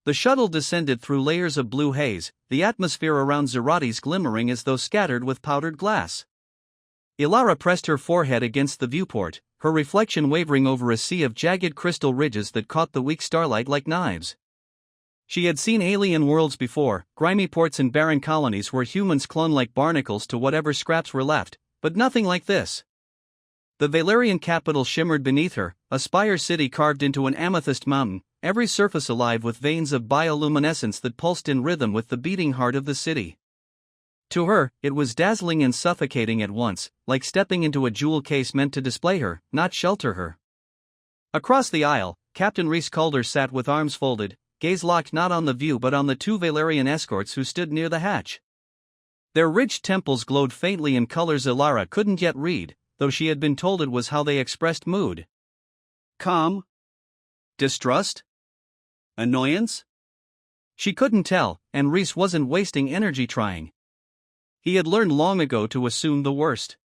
The shuttle descended through layers of blue haze, the atmosphere around Zeratis glimmering as though scattered with powdered glass. Ilara pressed her forehead against the viewport, her reflection wavering over a sea of jagged crystal ridges that caught the weak starlight like knives. She had seen alien worlds before, grimy ports and barren colonies where humans clung like barnacles to whatever scraps were left, but nothing like this. The Valerian capital shimmered beneath her, a spire city carved into an amethyst mountain, every surface alive with veins of bioluminescence that pulsed in rhythm with the beating heart of the city. To her, it was dazzling and suffocating at once, like stepping into a jewel case meant to display her, not shelter her. Across the aisle, Captain Rhys Calder sat with arms folded, gaze locked not on the view but on the two Valerian escorts who stood near the hatch. Their ridged temples glowed faintly in colors Ilara couldn't yet read, though she had been told it was how they expressed mood. Calm? Distrust? Annoyance? She couldn't tell, and Rhys wasn't wasting energy trying. He had learned long ago to assume the worst.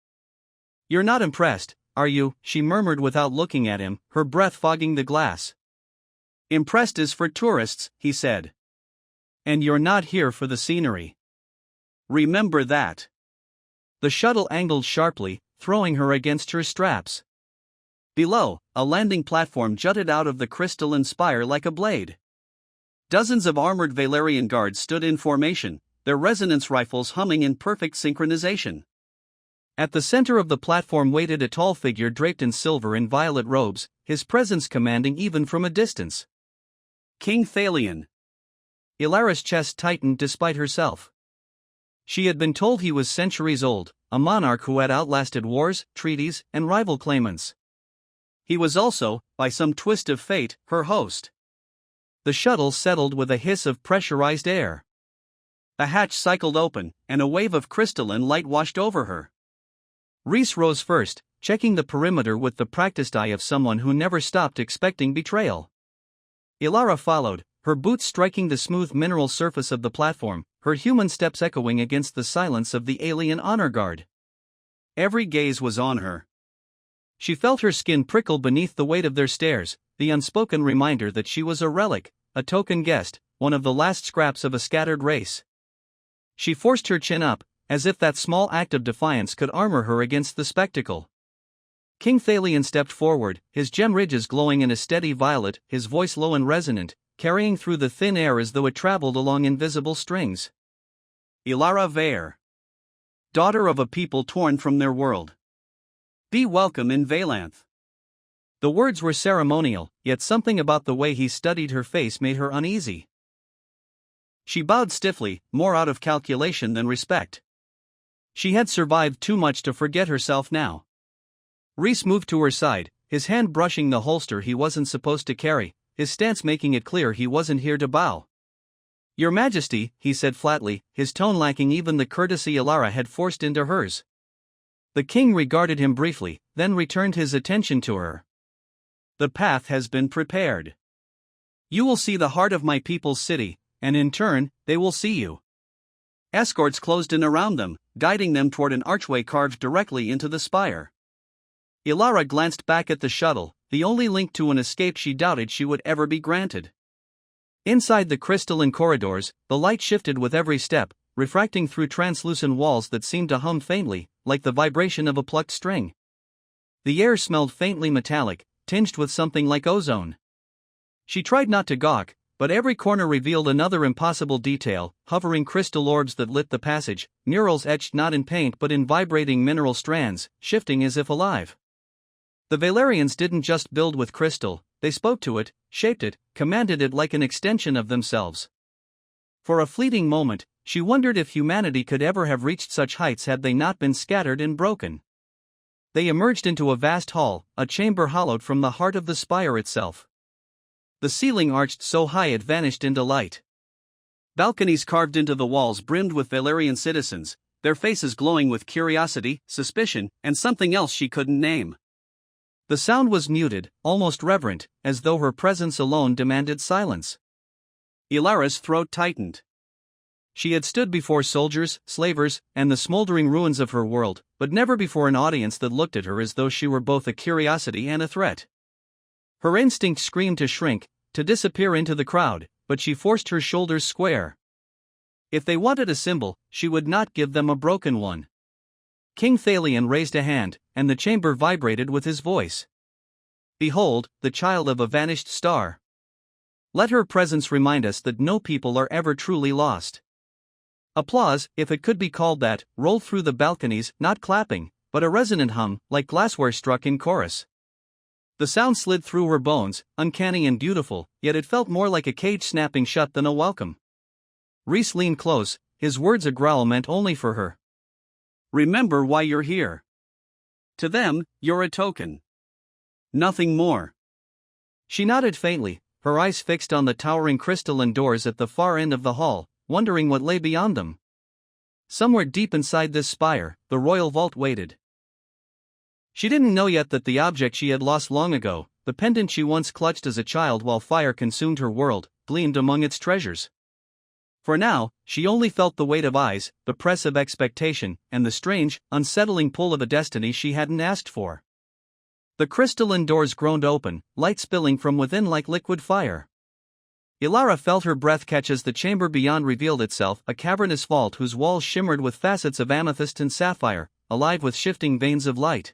"You're not impressed, are you?" she murmured without looking at him, her breath fogging the glass. "Impressed is for tourists," he said. "And you're not here for the scenery. Remember that." The shuttle angled sharply, throwing her against her straps. Below, a landing platform jutted out of the crystalline spire like a blade. Dozens of armored Valerian guards stood in formation, their resonance rifles humming in perfect synchronization. At the center of the platform waited a tall figure draped in silver and violet robes, his presence commanding even from a distance. King Thalion. Ilara's chest tightened despite herself. She had been told he was centuries old, a monarch who had outlasted wars, treaties, and rival claimants. He was also, by some twist of fate, her host. The shuttle settled with a hiss of pressurized air. A hatch cycled open, and a wave of crystalline light washed over her. Rhys rose first, checking the perimeter with the practiced eye of someone who never stopped expecting betrayal. Ilara followed, her boots striking the smooth mineral surface of the platform, her human steps echoing against the silence of the alien honor guard. Every gaze was on her. She felt her skin prickle beneath the weight of their stares, the unspoken reminder that she was a relic, a token guest, one of the last scraps of a scattered race. She forced her chin up, as if that small act of defiance could armor her against the spectacle. King Thalion stepped forward, his gem ridges glowing in a steady violet, his voice low and resonant, carrying through the thin air as though it traveled along invisible strings. "Ilara Vare, daughter of a people torn from their world. Be welcome in Valanth." The words were ceremonial, yet something about the way he studied her face made her uneasy. She bowed stiffly, more out of calculation than respect. She had survived too much to forget herself now. Rhys moved to her side, his hand brushing the holster he wasn't supposed to carry, his stance making it clear he wasn't here to bow. "Your Majesty," he said flatly, his tone lacking even the courtesy Ilara had forced into hers. The king regarded him briefly, then returned his attention to her. "The path has been prepared. You will see the heart of my people's city, and in turn, they will see you." Escorts closed in around them, guiding them toward an archway carved directly into the spire. Ilara glanced back at the shuttle, the only link to an escape she doubted she would ever be granted. Inside the crystalline corridors, the light shifted with every step, refracting through translucent walls that seemed to hum faintly, like the vibration of a plucked string. The air smelled faintly metallic, tinged with something like ozone. She tried not to gawk, but every corner revealed another impossible detail, hovering crystal orbs that lit the passage, murals etched not in paint but in vibrating mineral strands, shifting as if alive. The Valerians didn't just build with crystal, they spoke to it, shaped it, commanded it like an extension of themselves. For a fleeting moment, she wondered if humanity could ever have reached such heights had they not been scattered and broken. They emerged into a vast hall, a chamber hollowed from the heart of the spire itself. The ceiling arched so high it vanished into light. Balconies carved into the walls brimmed with Valerian citizens, their faces glowing with curiosity, suspicion, and something else she couldn't name. The sound was muted, almost reverent, as though her presence alone demanded silence. Ilara's throat tightened. She had stood before soldiers, slavers, and the smoldering ruins of her world, but never before an audience that looked at her as though she were both a curiosity and a threat. Her instinct screamed to shrink, to disappear into the crowd, but she forced her shoulders square. If they wanted a symbol, she would not give them a broken one. King Thalion raised a hand, and the chamber vibrated with his voice. Behold, the child of a vanished star. Let her presence remind us that no people are ever truly lost. Applause, if it could be called that, rolled through the balconies, not clapping, but a resonant hum, like glassware struck in chorus. The sound slid through her bones, uncanny and beautiful, yet it felt more like a cage snapping shut than a welcome. Rhys leaned close, his words a growl meant only for her. Remember why you're here. To them, you're a token. Nothing more. She nodded faintly, her eyes fixed on the towering crystalline doors at the far end of the hall, wondering what lay beyond them. Somewhere deep inside this spire, the royal vault waited. She didn't know yet that the object she had lost long ago, the pendant she once clutched as a child while fire consumed her world, gleamed among its treasures. For now, she only felt the weight of eyes, the press of expectation, and the strange, unsettling pull of a destiny she hadn't asked for. The crystalline doors groaned open, light spilling from within like liquid fire. Ilara felt her breath catch as the chamber beyond revealed itself, a cavernous vault whose walls shimmered with facets of amethyst and sapphire, alive with shifting veins of light.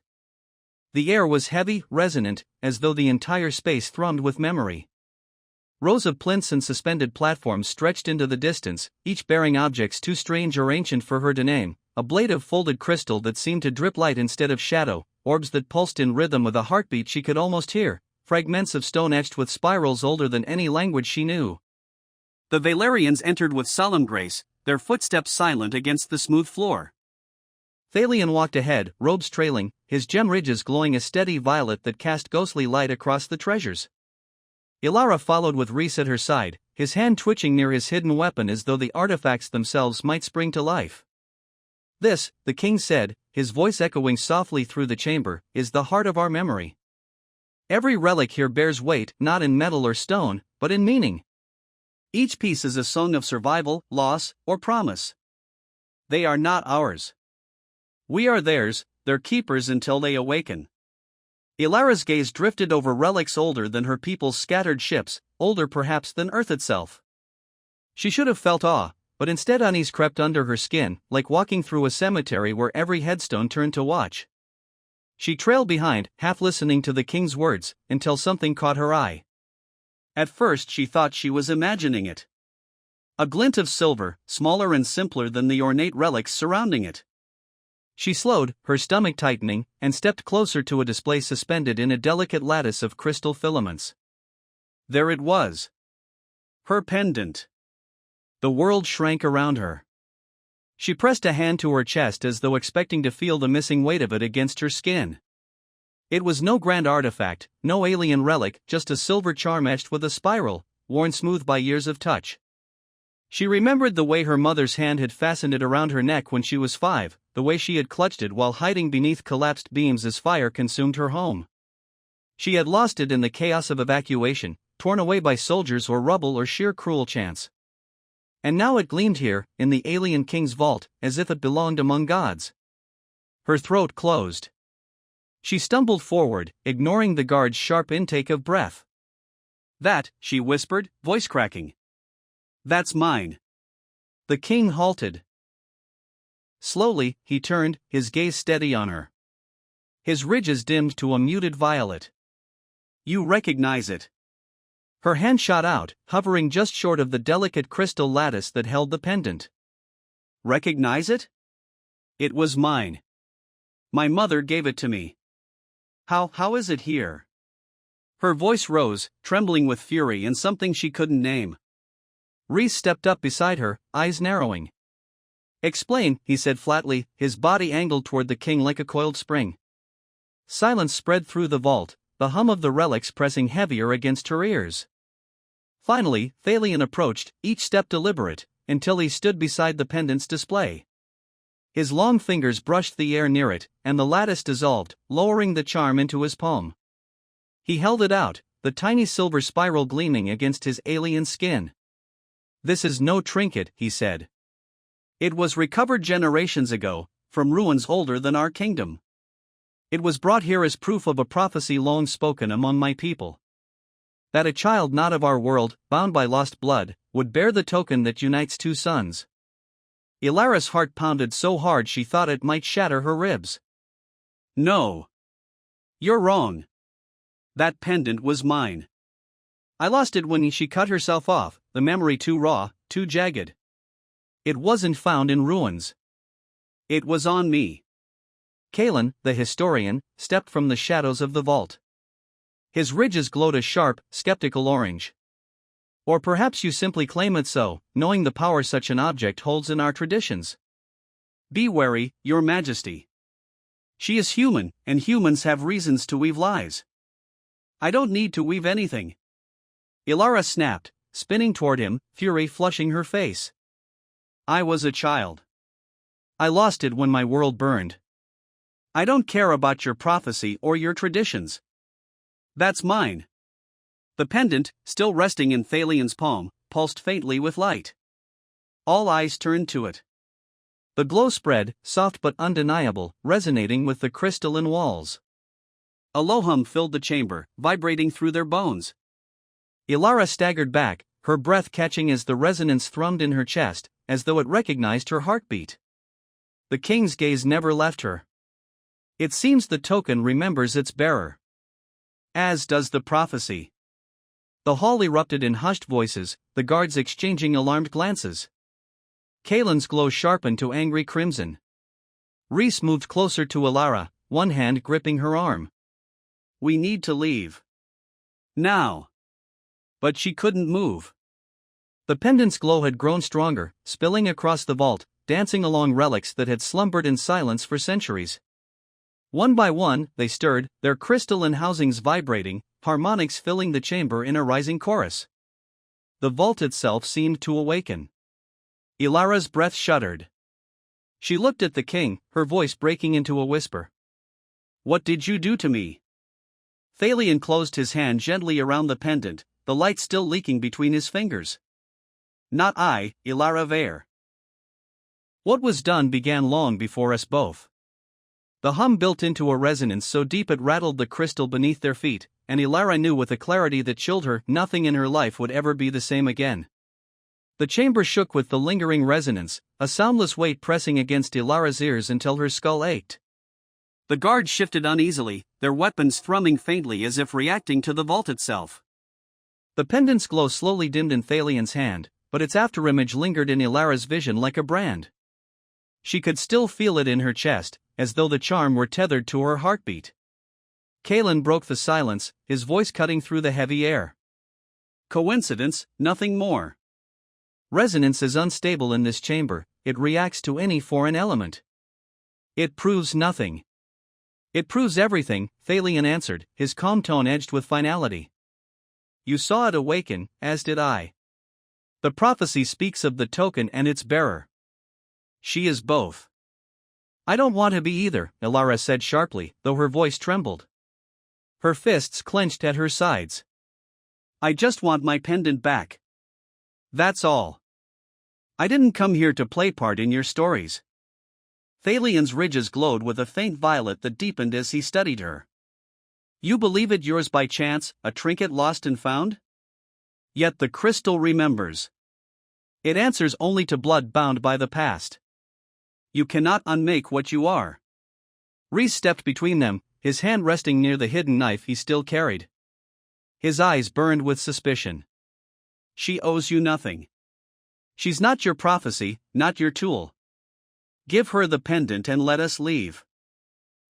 The air was heavy, resonant, as though the entire space thrummed with memory. Rows of plinths and suspended platforms stretched into the distance, each bearing objects too strange or ancient for her to name, a blade of folded crystal that seemed to drip light instead of shadow, orbs that pulsed in rhythm with a heartbeat she could almost hear, fragments of stone etched with spirals older than any language she knew. The Valerians entered with solemn grace, their footsteps silent against the smooth floor. Thalion walked ahead, robes trailing, his gem ridges glowing a steady violet that cast ghostly light across the treasures. Ilara followed with Rhys at her side, his hand twitching near his hidden weapon as though the artifacts themselves might spring to life. This, the king said, his voice echoing softly through the chamber, is the heart of our memory. Every relic here bears weight, not in metal or stone, but in meaning. Each piece is a song of survival, loss, or promise. They are not ours. We are theirs, their keepers until they awaken. Ilara's gaze drifted over relics older than her people's scattered ships, older perhaps than Earth itself. She should have felt awe, but instead unease crept under her skin, like walking through a cemetery where every headstone turned to watch. She trailed behind, half listening to the king's words, until something caught her eye. At first she thought she was imagining it. A glint of silver, smaller and simpler than the ornate relics surrounding it. She slowed, her stomach tightening, and stepped closer to a display suspended in a delicate lattice of crystal filaments. There it was. Her pendant. The world shrank around her. She pressed a hand to her chest as though expecting to feel the missing weight of it against her skin. It was no grand artifact, no alien relic, just a silver charm etched with a spiral, worn smooth by years of touch. She remembered the way her mother's hand had fastened it around her neck when she was 5, the way she had clutched it while hiding beneath collapsed beams as fire consumed her home. She had lost it in the chaos of evacuation, torn away by soldiers or rubble or sheer cruel chance. And now it gleamed here, in the alien king's vault, as if it belonged among gods. Her throat closed. She stumbled forward, ignoring the guard's sharp intake of breath. That, she whispered, voice cracking. That's mine. The king halted. Slowly, he turned, his gaze steady on her. His ridges dimmed to a muted violet. You recognize it. Her hand shot out, hovering just short of the delicate crystal lattice that held the pendant. Recognize it? It was mine. My mother gave it to me. How is it here? Her voice rose, trembling with fury and something she couldn't name. Rhys stepped up beside her, eyes narrowing. Explain, he said flatly, his body angled toward the king like a coiled spring. Silence spread through the vault, the hum of the relics pressing heavier against her ears. Finally, Thalion approached, each step deliberate, until he stood beside the pendant's display. His long fingers brushed the air near it, and the lattice dissolved, lowering the charm into his palm. He held it out, the tiny silver spiral gleaming against his alien skin. This is no trinket, he said. It was recovered generations ago, from ruins older than our kingdom. It was brought here as proof of a prophecy long spoken among my people. That a child not of our world, bound by lost blood, would bear the token that unites two suns. Ilara's heart pounded so hard she thought it might shatter her ribs. No. You're wrong. That pendant was mine. I lost it when she cut herself off, the memory too raw, too jagged. It wasn't found in ruins. It was on me. Kalen, the historian, stepped from the shadows of the vault. His ridges glowed a sharp, skeptical orange. Or perhaps you simply claim it so, knowing the power such an object holds in our traditions. Be wary, Your Majesty. She is human, and humans have reasons to weave lies. I don't need to weave anything. Ilara snapped, spinning toward him, fury flushing her face. I was a child. I lost it when my world burned. I don't care about your prophecy or your traditions. That's mine. The pendant, still resting in Thalian's palm, pulsed faintly with light. All eyes turned to it. The glow spread, soft but undeniable, resonating with the crystalline walls. A low hum filled the chamber, vibrating through their bones. Ilara staggered back, her breath catching as the resonance thrummed in her chest, as though it recognized her heartbeat. The king's gaze never left her. It seems the token remembers its bearer. As does the prophecy. The hall erupted in hushed voices, the guards exchanging alarmed glances. Kalen's glow sharpened to angry crimson. Reese moved closer to Ilara, one hand gripping her arm. We need to leave. Now. But she couldn't move. The pendant's glow had grown stronger, spilling across the vault, dancing along relics that had slumbered in silence for centuries. One by one, they stirred, their crystalline housings vibrating, harmonics filling the chamber in a rising chorus. The vault itself seemed to awaken. Ilara's breath shuddered. She looked at the king, her voice breaking into a whisper. What did you do to me? Thalian closed his hand gently around the pendant, the light still leaking between his fingers. Not I, Ilara Vare. What was done began long before us both. The hum built into a resonance so deep it rattled the crystal beneath their feet, and Ilara knew with a clarity that chilled her, nothing in her life would ever be the same again. The chamber shook with the lingering resonance, a soundless weight pressing against Ilara's ears until her skull ached. The guards shifted uneasily, their weapons thrumming faintly as if reacting to the vault itself. The pendant's glow slowly dimmed in Thalian's hand, but its afterimage lingered in Ilara's vision like a brand. She could still feel it in her chest, as though the charm were tethered to her heartbeat. Kalen broke the silence, his voice cutting through the heavy air. Coincidence, nothing more. Resonance is unstable in this chamber, it reacts to any foreign element. It proves nothing. It proves everything, Thalian answered, his calm tone edged with finality. You saw it awaken, as did I. The prophecy speaks of the token and its bearer. She is both. I don't want to be either, Ilara said sharply, though her voice trembled. Her fists clenched at her sides. I just want my pendant back. That's all. I didn't come here to play part in your stories. Thalian's ridges glowed with a faint violet that deepened as he studied her. You believe it yours by chance, a trinket lost and found? Yet the crystal remembers. It answers only to blood bound by the past. You cannot unmake what you are. Reese stepped between them, his hand resting near the hidden knife he still carried. His eyes burned with suspicion. She owes you nothing. She's not your prophecy, not your tool. Give her the pendant and let us leave.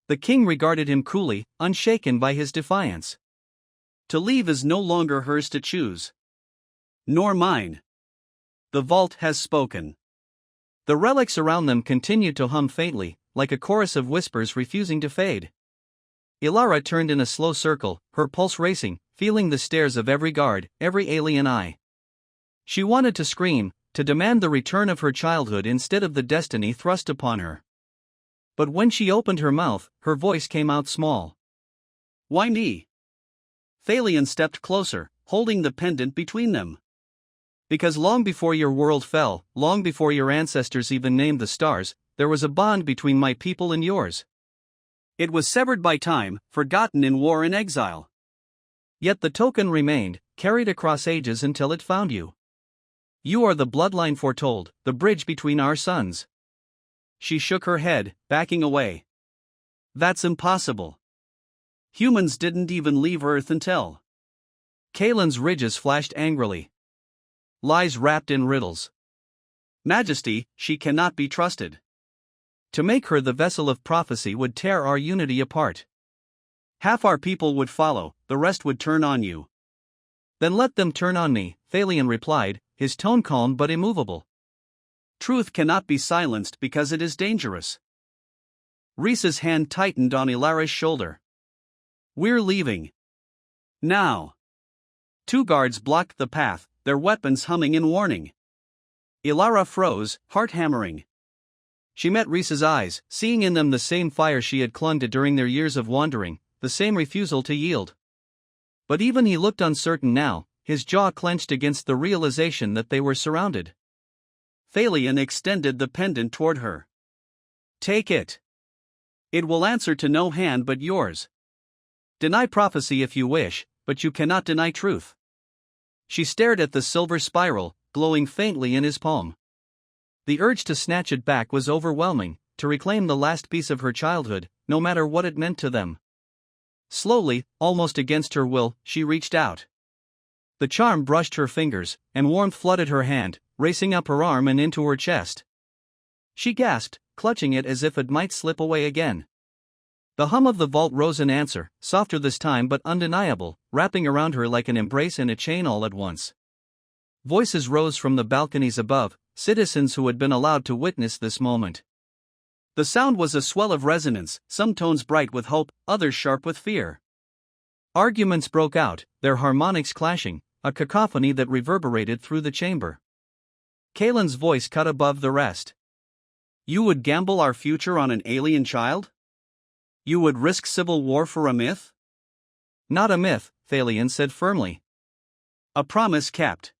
The king regarded him coolly, unshaken by his defiance. To leave is no longer hers to choose. Nor mine. The vault has spoken. The relics around them continued to hum faintly, like a chorus of whispers refusing to fade. Ilara turned in a slow circle, her pulse racing, feeling the stares of every guard, every alien eye. She wanted to scream, to demand the return of her childhood instead of the destiny thrust upon her. But when she opened her mouth, her voice came out small. Why me? Thalian stepped closer, holding the pendant between them. Because long before your world fell, long before your ancestors even named the stars, there was a bond between my people and yours. It was severed by time, forgotten in war and exile. Yet the token remained, carried across ages until it found you. You are the bloodline foretold, the bridge between our sons. She shook her head, backing away. That's impossible. Humans didn't even leave Earth until. Kalen's ridges flashed angrily. Lies wrapped in riddles. Majesty, she cannot be trusted. To make her the vessel of prophecy would tear our unity apart. Half our people would follow, the rest would turn on you. Then let them turn on me, Thalion replied, his tone calm but immovable. Truth cannot be silenced because it is dangerous. Rhys's hand tightened on Ilara's shoulder. We're leaving. Now. 2 guards blocked the path, their weapons humming in warning. Ilara froze, heart hammering. She met Rhys's eyes, seeing in them the same fire she had clung to during their years of wandering, the same refusal to yield. But even he looked uncertain now, his jaw clenched against the realization that they were surrounded. Thalion extended the pendant toward her. Take it. It will answer to no hand but yours. Deny prophecy if you wish, but you cannot deny truth. She stared at the silver spiral, glowing faintly in his palm. The urge to snatch it back was overwhelming, to reclaim the last piece of her childhood, no matter what it meant to them. Slowly, almost against her will, she reached out. The charm brushed her fingers, and warmth flooded her hand, racing up her arm and into her chest. She gasped, clutching it as if it might slip away again. The hum of the vault rose in answer, softer this time but undeniable, wrapping around her like an embrace and a chain all at once. Voices rose from the balconies above, citizens who had been allowed to witness this moment. The sound was a swell of resonance, some tones bright with hope, others sharp with fear. Arguments broke out, their harmonics clashing, a cacophony that reverberated through the chamber. Kalen's voice cut above the rest. You would gamble our future on an alien child? You would risk civil war for a myth? Not a myth, Thalion said firmly. A promise kept.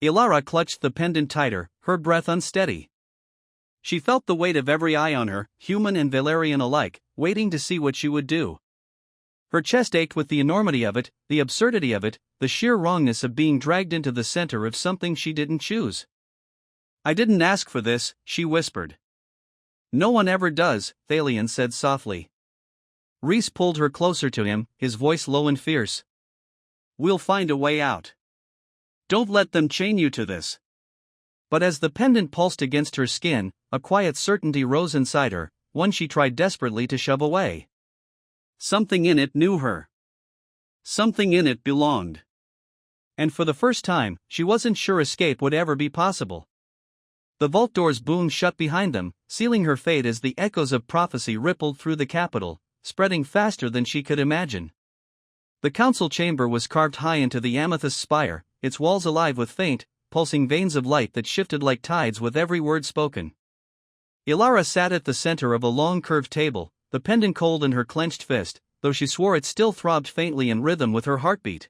Ilara clutched the pendant tighter, her breath unsteady. She felt the weight of every eye on her, human and Valerian alike, waiting to see what she would do. Her chest ached with the enormity of it, the absurdity of it, the sheer wrongness of being dragged into the center of something she didn't choose. I didn't ask for this, she whispered. No one ever does, Thalion said softly. Rhys pulled her closer to him, his voice low and fierce. We'll find a way out. Don't let them chain you to this. But as the pendant pulsed against her skin, a quiet certainty rose inside her, one she tried desperately to shove away. Something in it knew her. Something in it belonged. And for the first time, she wasn't sure escape would ever be possible. The vault doors boomed shut behind them, sealing her fate as the echoes of prophecy rippled through the capital, spreading faster than she could imagine. The council chamber was carved high into the amethyst spire, its walls alive with faint, pulsing veins of light that shifted like tides with every word spoken. Ilara sat at the center of a long curved table, the pendant cold in her clenched fist, though she swore it still throbbed faintly in rhythm with her heartbeat.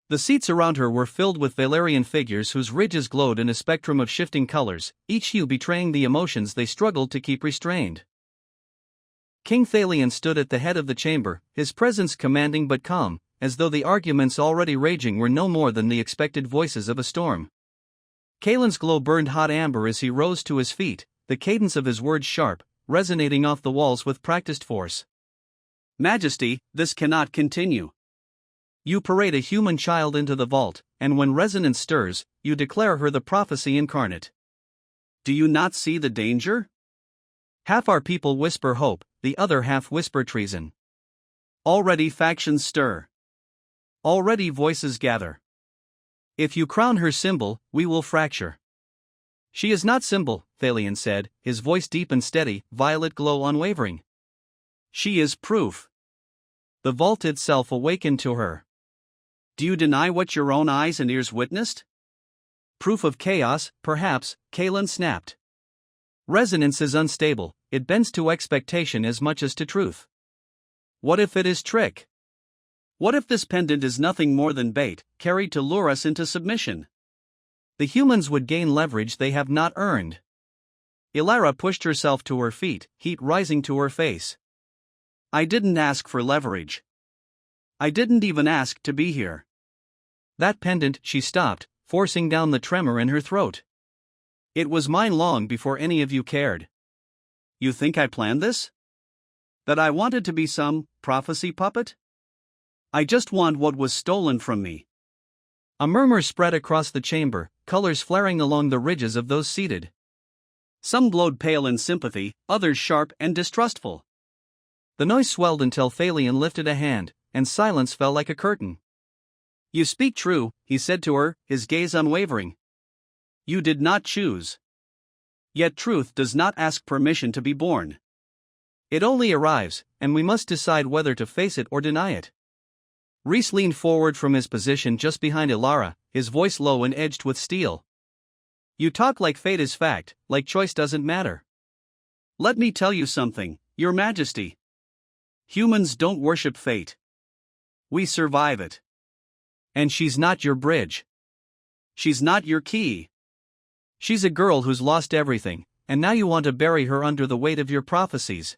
The seats around her were filled with Valerian figures whose ridges glowed in a spectrum of shifting colors, each hue betraying the emotions they struggled to keep restrained. King Thalion stood at the head of the chamber, his presence commanding but calm, as though the arguments already raging were no more than the expected voices of a storm. Kalen's glow burned hot amber as he rose to his feet, the cadence of his words sharp, resonating off the walls with practiced force. Majesty, this cannot continue. You parade a human child into the vault, and when resonance stirs, you declare her the prophecy incarnate. Do you not see the danger? Half our people whisper hope, the other half whisper treason. Already factions stir. Already voices gather. If you crown her symbol, we will fracture. She is not symbol, Thalion said, his voice deep and steady, violet glow unwavering. She is proof. The vault itself awakened to her. Do you deny what your own eyes and ears witnessed? Proof of chaos, perhaps, Kalen snapped. Resonance is unstable, it bends to expectation as much as to truth. What if it is trick? What if this pendant is nothing more than bait, carried to lure us into submission? The humans would gain leverage they have not earned. Ilara pushed herself to her feet, heat rising to her face. I didn't ask for leverage. I didn't even ask to be here. That pendant, she stopped, forcing down the tremor in her throat. It was mine long before any of you cared. You think I planned this? That I wanted to be some prophecy puppet? I just want what was stolen from me. A murmur spread across the chamber, colors flaring along the ridges of those seated. Some glowed pale in sympathy, others sharp and distrustful. The noise swelled until Thalion lifted a hand, and silence fell like a curtain. You speak true, he said to her, his gaze unwavering. You did not choose. Yet truth does not ask permission to be born. It only arrives, and we must decide whether to face it or deny it. Rhys leaned forward from his position just behind Ilara, his voice low and edged with steel. You talk like fate is fact, like choice doesn't matter. Let me tell you something, Your Majesty. Humans don't worship fate. We survive it. And she's not your bridge. She's not your key. She's a girl who's lost everything, and now you want to bury her under the weight of your prophecies.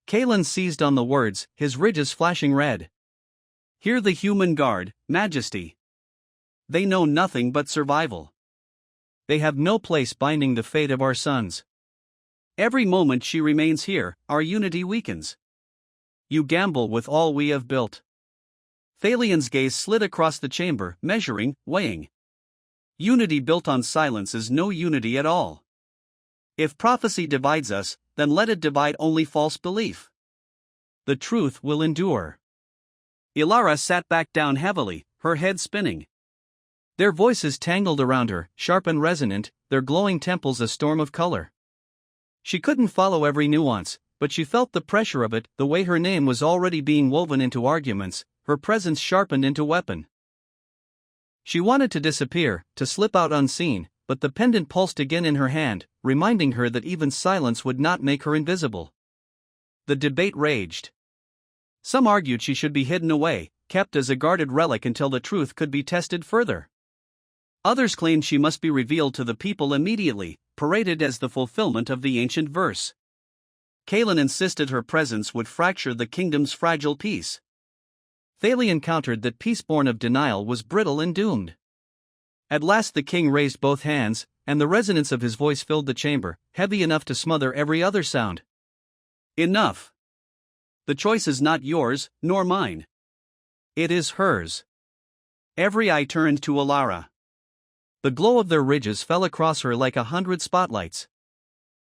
Kalen seized on the words, his ridges flashing red. Hear the human guard, Majesty. They know nothing but survival. They have no place binding the fate of our sons. Every moment she remains here, our unity weakens. You gamble with all we have built. Thalion's gaze slid across the chamber, measuring, weighing. Unity built on silence is no unity at all. If prophecy divides us, then let it divide only false belief. The truth will endure. Ilara sat back down heavily, her head spinning. Their voices tangled around her, sharp and resonant, their glowing temples a storm of color. She couldn't follow every nuance, but she felt the pressure of it, the way her name was already being woven into arguments, her presence sharpened into weapon. She wanted to disappear, to slip out unseen, but the pendant pulsed again in her hand, reminding her that even silence would not make her invisible. The debate raged. Some argued she should be hidden away, kept as a guarded relic until the truth could be tested further. Others claimed she must be revealed to the people immediately, paraded as the fulfillment of the ancient verse. Kalen insisted her presence would fracture the kingdom's fragile peace. Thalion countered that peace born of denial was brittle and doomed. At last the king raised both hands, and the resonance of his voice filled the chamber, heavy enough to smother every other sound. Enough. The choice is not yours, nor mine. It is hers. Every eye turned to Ilara. The glow of their ridges fell across her like 100 spotlights.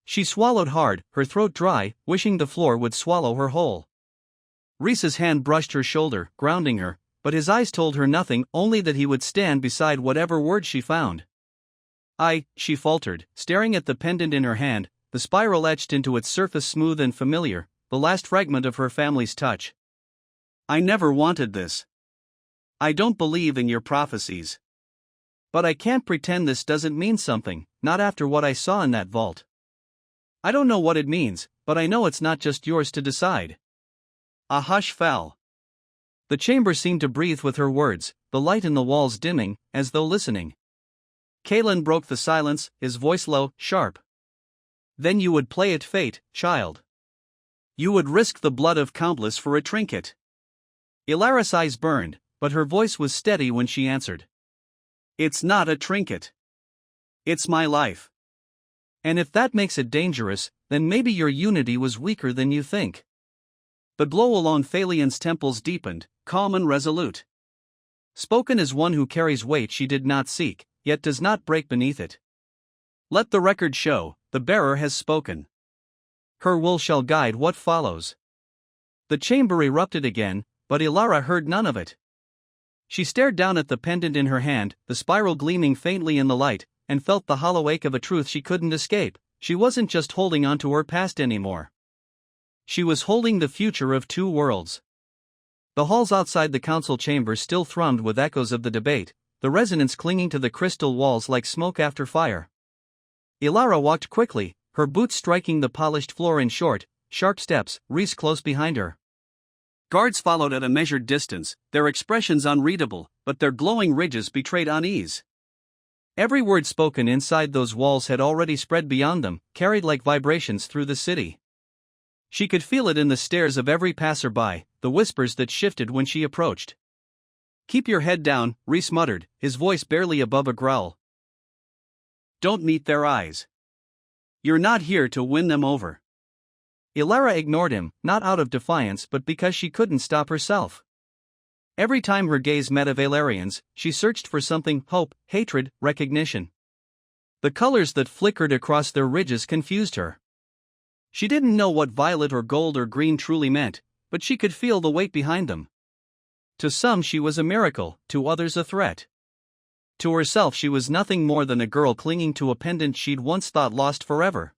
She swallowed hard, her throat dry, wishing the floor would swallow her whole. Rhys's hand brushed her shoulder, grounding her, but his eyes told her nothing, only that he would stand beside whatever word she found. She faltered, staring at the pendant in her hand, the spiral etched into its surface smooth and familiar, the last fragment of her family's touch. I never wanted this. I don't believe in your prophecies. But I can't pretend this doesn't mean something, not after what I saw in that vault. I don't know what it means, but I know it's not just yours to decide. A hush fell. The chamber seemed to breathe with her words, the light in the walls dimming, as though listening. Kalen broke the silence, his voice low, sharp. Then you would play at fate, child. You would risk the blood of countless for a trinket. Ilara's eyes burned, but her voice was steady when she answered. It's not a trinket. It's my life. And if that makes it dangerous, then maybe your unity was weaker than you think. The glow along Thalion's temples deepened, calm and resolute. Spoken as one who carries weight she did not seek, yet does not break beneath it. Let the record show, the bearer has spoken. Her will shall guide what follows. The chamber erupted again, but Ilara heard none of it. She stared down at the pendant in her hand, the spiral gleaming faintly in the light, and felt the hollow ache of a truth she couldn't escape. She wasn't just holding on to her past anymore. She was holding the future of two worlds. The halls outside the council chamber still thrummed with echoes of the debate, the resonance clinging to the crystal walls like smoke after fire. Ilara walked quickly, her boots striking the polished floor in short, sharp steps, Rhys close behind her. Guards followed at a measured distance, their expressions unreadable, but their glowing ridges betrayed unease. Every word spoken inside those walls had already spread beyond them, carried like vibrations through the city. She could feel it in the stares of every passerby, the whispers that shifted when she approached. "Keep your head down," Rhys muttered, his voice barely above a growl. "Don't meet their eyes. You're not here to win them over." Ilara ignored him, not out of defiance but because she couldn't stop herself. Every time her gaze met a Valerian's, she searched for something: hope, hatred, recognition. The colors that flickered across their ridges confused her. She didn't know what violet or gold or green truly meant, but she could feel the weight behind them. To some she was a miracle, to others a threat. To herself she was nothing more than a girl clinging to a pendant she'd once thought lost forever.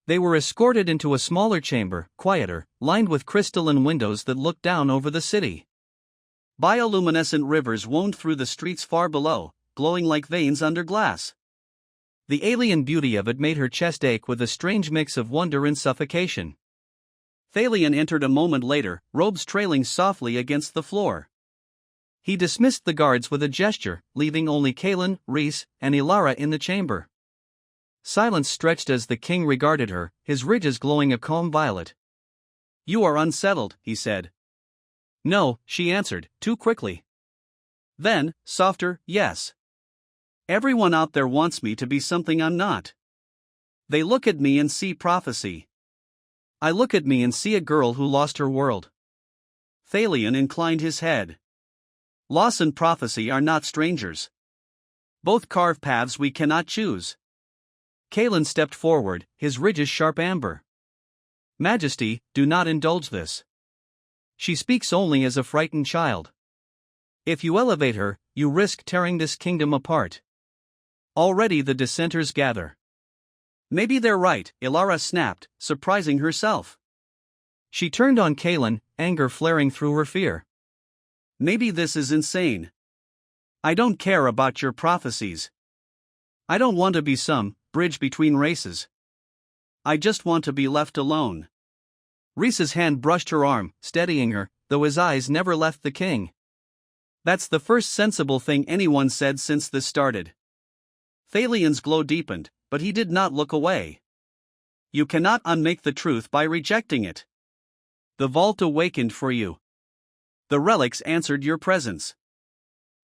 They were escorted into a smaller chamber, quieter, lined with crystalline windows that looked down over the city. Bioluminescent rivers wound through the streets far below, glowing like veins under glass. The alien beauty of it made her chest ache with a strange mix of wonder and suffocation. Thalion entered a moment later, robes trailing softly against the floor. He dismissed the guards with a gesture, leaving only Kaelin, Rhys, and Ilara in the chamber. Silence stretched as the king regarded her, his ridges glowing a calm violet. "You are unsettled," he said. "No," she answered, too quickly. Then, softer, "Yes. Everyone out there wants me to be something I'm not. They look at me and see prophecy. I look at me and see a girl who lost her world." Thalion inclined his head. "Loss and prophecy are not strangers. Both carve paths we cannot choose." Kaelin stepped forward, his ridges sharp amber. "Majesty, do not indulge this. She speaks only as a frightened child. If you elevate her, you risk tearing this kingdom apart. Already the dissenters gather." "Maybe they're right," Ilara snapped, surprising herself. She turned on Kaelin, anger flaring through her fear. "Maybe this is insane. I don't care about your prophecies. I don't want to be some bridge between races. I just want to be left alone." Rhys's hand brushed her arm, steadying her, though his eyes never left the king. "That's the first sensible thing anyone said since this started." Thalion's glow deepened, but he did not look away. "You cannot unmake the truth by rejecting it. The vault awakened for you. The relics answered your presence.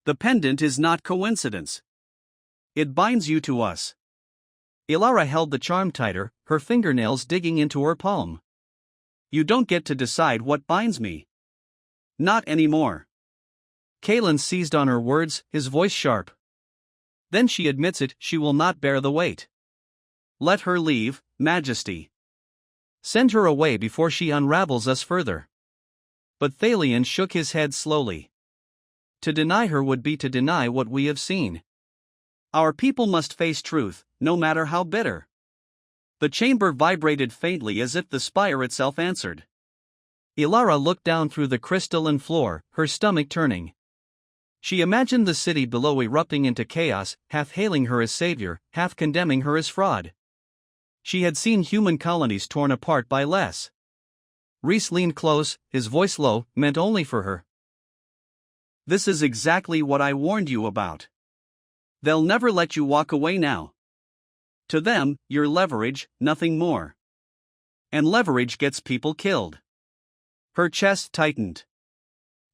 The pendant is not coincidence. It binds you to us." Ilara held the charm tighter, her fingernails digging into her palm. "You don't get to decide what binds me. Not anymore." Kaelin seized on her words, his voice sharp. "Then she admits it, she will not bear the weight. Let her leave, Majesty. Send her away before she unravels us further." But Thalion shook his head slowly. "To deny her would be to deny what we have seen. Our people must face truth, no matter how bitter." The chamber vibrated faintly as if the spire itself answered. Ilara looked down through the crystalline floor, her stomach turning. She imagined the city below erupting into chaos, half hailing her as savior, half condemning her as fraud. She had seen human colonies torn apart by less. Rhys leaned close, his voice low, meant only for her. "This is exactly what I warned you about. They'll never let you walk away now. To them, you're leverage, nothing more. And leverage gets people killed." Her chest tightened.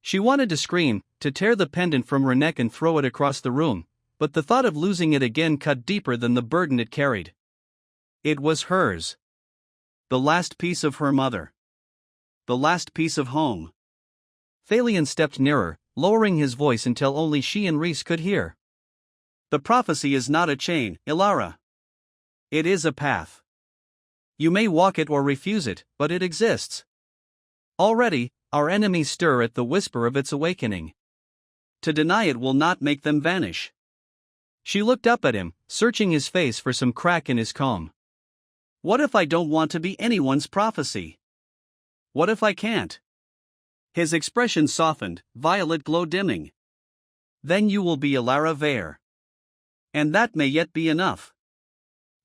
She wanted to scream, to tear the pendant from her neck and throw it across the room, but the thought of losing it again cut deeper than the burden it carried. It was hers. The last piece of her mother. The last piece of home. Thalion stepped nearer, lowering his voice until only she and Rhys could hear. "The prophecy is not a chain, Ilara. It is a path. You may walk it or refuse it, but it exists. Already, our enemies stir at the whisper of its awakening. To deny it will not make them vanish." She looked up at him, searching his face for some crack in his calm. "What if I don't want to be anyone's prophecy? What if I can't?" His expression softened, violet glow dimming. "Then you will be Ilara Vare. And that may yet be enough."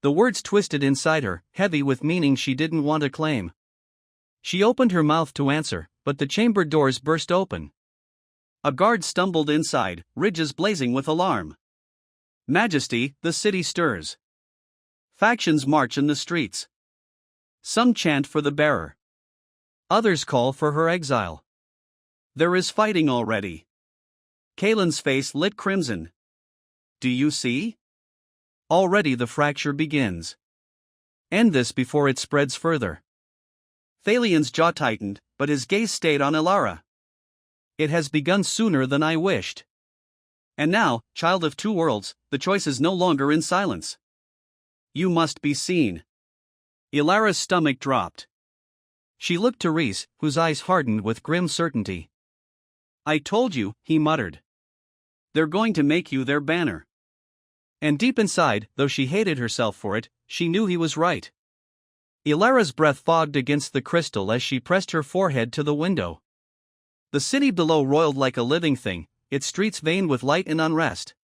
The words twisted inside her, heavy with meaning she didn't want to claim. She opened her mouth to answer, but the chamber doors burst open. A guard stumbled inside, ridges blazing with alarm. "Majesty, the city stirs. Factions march in the streets. Some chant for the bearer. Others call for her exile." There is fighting already. Kalen's face lit crimson. Do you see? Already the fracture begins. End this before it spreads further. Thalian's jaw tightened, but his gaze stayed on Ilara. It has begun sooner than I wished. And now, child of two worlds, the choice is no longer in silence. You must be seen. Ilara's stomach dropped. She looked to Rhys, whose eyes hardened with grim certainty. I told you, he muttered. They're going to make you their banner. And deep inside, though she hated herself for it, she knew he was right. Ilara's breath fogged against the crystal as she pressed her forehead to the window. The city below roiled like a living thing, its streets veined with light and unrest.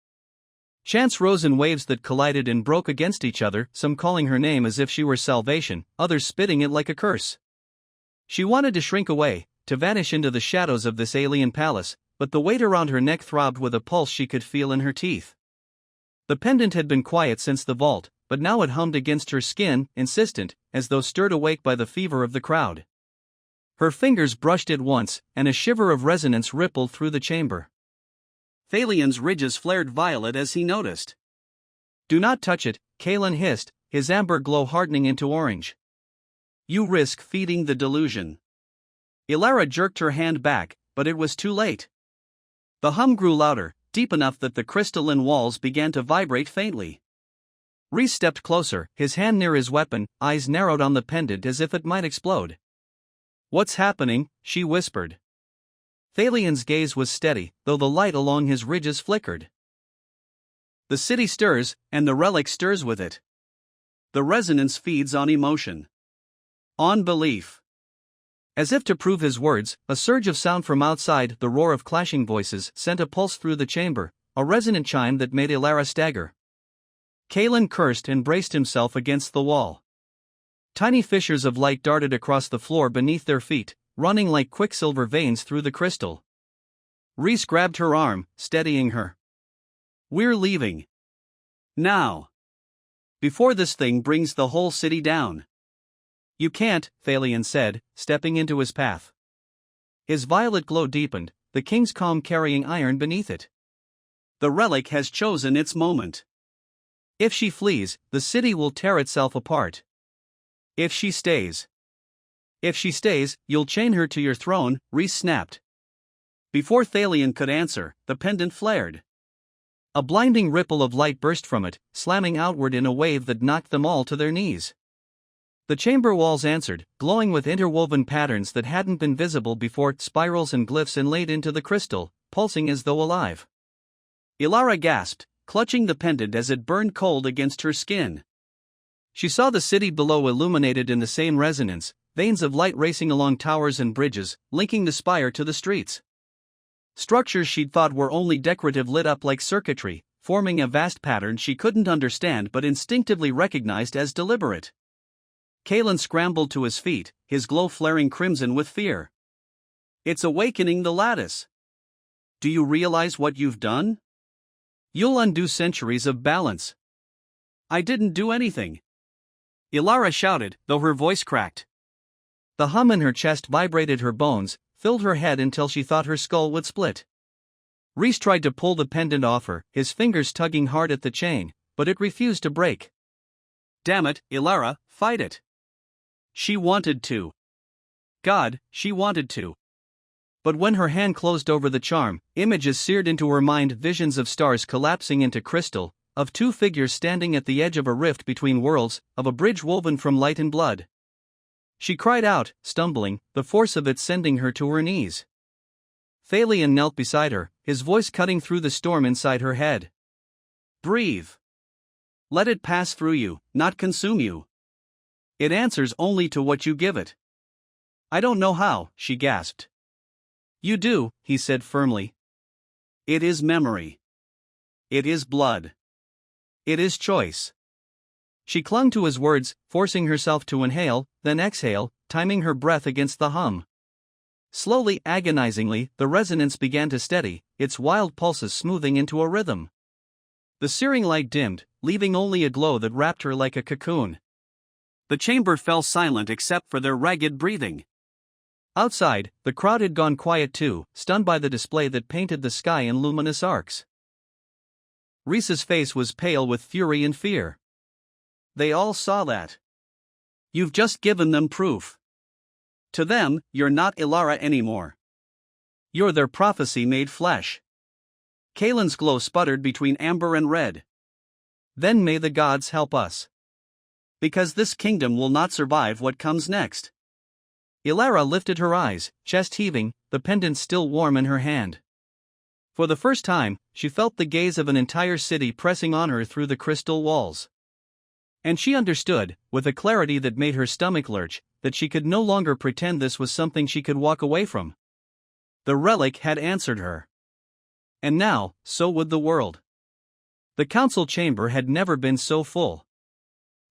Chants rose in waves that collided and broke against each other, some calling her name as if she were salvation, others spitting it like a curse. She wanted to shrink away, to vanish into the shadows of this alien palace, but the weight around her neck throbbed with a pulse she could feel in her teeth. The pendant had been quiet since the vault, but now it hummed against her skin, insistent, as though stirred awake by the fever of the crowd. Her fingers brushed it once, and a shiver of resonance rippled through the chamber. Thalian's ridges flared violet as he noticed. Do not touch it, Kalen hissed, his amber glow hardening into orange. You risk feeding the delusion. Ilara jerked her hand back, but it was too late. The hum grew louder, deep enough that the crystalline walls began to vibrate faintly. Rhys stepped closer, his hand near his weapon, eyes narrowed on the pendant as if it might explode. What's happening? She whispered. Thalian's gaze was steady, though the light along his ridges flickered. The city stirs, and the relic stirs with it. The resonance feeds on emotion. On belief. As if to prove his words, a surge of sound from outside, the roar of clashing voices, sent a pulse through the chamber, a resonant chime that made Ilara stagger. Kalen cursed and braced himself against the wall. Tiny fissures of light darted across the floor beneath their feet, running like quicksilver veins through the crystal. Rhys grabbed her arm, steadying her. We're leaving. Now. Before this thing brings the whole city down. You can't, Thalian said, stepping into his path. His violet glow deepened, the king's calm carrying iron beneath it. The relic has chosen its moment. If she flees, the city will tear itself apart. If she stays, you'll chain her to your throne, Rhys snapped. Before Thalian could answer, the pendant flared. A blinding ripple of light burst from it, slamming outward in a wave that knocked them all to their knees. The chamber walls answered, glowing with interwoven patterns that hadn't been visible before, spirals and glyphs inlaid into the crystal, pulsing as though alive. Ilara gasped, clutching the pendant as it burned cold against her skin. She saw the city below illuminated in the same resonance, veins of light racing along towers and bridges, linking the spire to the streets. Structures she'd thought were only decorative lit up like circuitry, forming a vast pattern she couldn't understand but instinctively recognized as deliberate. Kalen scrambled to his feet, his glow flaring crimson with fear. It's awakening the lattice. Do you realize what you've done? You'll undo centuries of balance. I didn't do anything. Ilara shouted, though her voice cracked. The hum in her chest vibrated her bones, filled her head until she thought her skull would split. Rhys tried to pull the pendant off her, his fingers tugging hard at the chain, but it refused to break. Damn it, Ilara, fight it. She wanted to. God, she wanted to. But when her hand closed over the charm, images seared into her mind, visions of stars collapsing into crystal, of two figures standing at the edge of a rift between worlds, of a bridge woven from light and blood. She cried out, stumbling, the force of it sending her to her knees. Thalian knelt beside her, his voice cutting through the storm inside her head. Breathe. Let it pass through you, not consume you. It answers only to what you give it. I don't know how, she gasped. You do, he said firmly. It is memory. It is blood. It is choice. She clung to his words, forcing herself to inhale, then exhale, timing her breath against the hum. Slowly, agonizingly, the resonance began to steady, its wild pulses smoothing into a rhythm. The searing light dimmed, leaving only a glow that wrapped her like a cocoon. The chamber fell silent except for their ragged breathing. Outside, the crowd had gone quiet too, stunned by the display that painted the sky in luminous arcs. Reese's face was pale with fury and fear. They all saw that. You've just given them proof. To them, you're not Ilara anymore. You're their prophecy made flesh. Kalen's glow sputtered between amber and red. Then may the gods help us. Because this kingdom will not survive what comes next. Ilara lifted her eyes, chest heaving, the pendant still warm in her hand. For the first time, she felt the gaze of an entire city pressing on her through the crystal walls. And she understood, with a clarity that made her stomach lurch, that she could no longer pretend this was something she could walk away from. The relic had answered her. And now, so would the world. The council chamber had never been so full.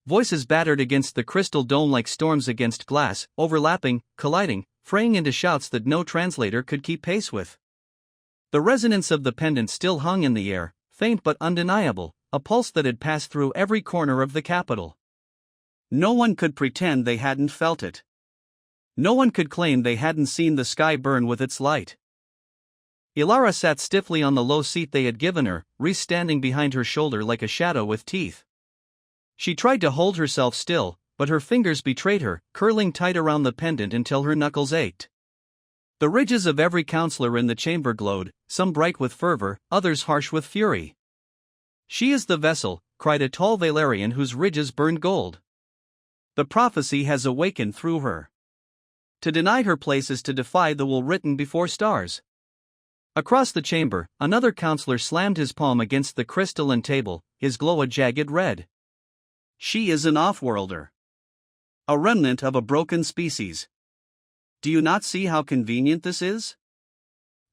Voices battered against the crystal dome like storms against glass, overlapping, colliding, fraying into shouts that no translator could keep pace with. The resonance of the pendant still hung in the air, faint but undeniable, a pulse that had passed through every corner of the capital. No one could pretend they hadn't felt it. No one could claim they hadn't seen the sky burn with its light. Ilara sat stiffly on the low seat they had given her, Reese standing behind her shoulder like a shadow with teeth. She tried to hold herself still, but her fingers betrayed her, curling tight around the pendant until her knuckles ached. The ridges of every counselor in the chamber glowed, some bright with fervor, others harsh with fury. "She is the vessel," cried a tall Valerian whose ridges burned gold. "The prophecy has awakened through her. To deny her place is to defy the will written before stars." Across the chamber, another counselor slammed his palm against the crystal and table, his glow a jagged red. "She is an off-worlder. A remnant of a broken species. Do you not see how convenient this is?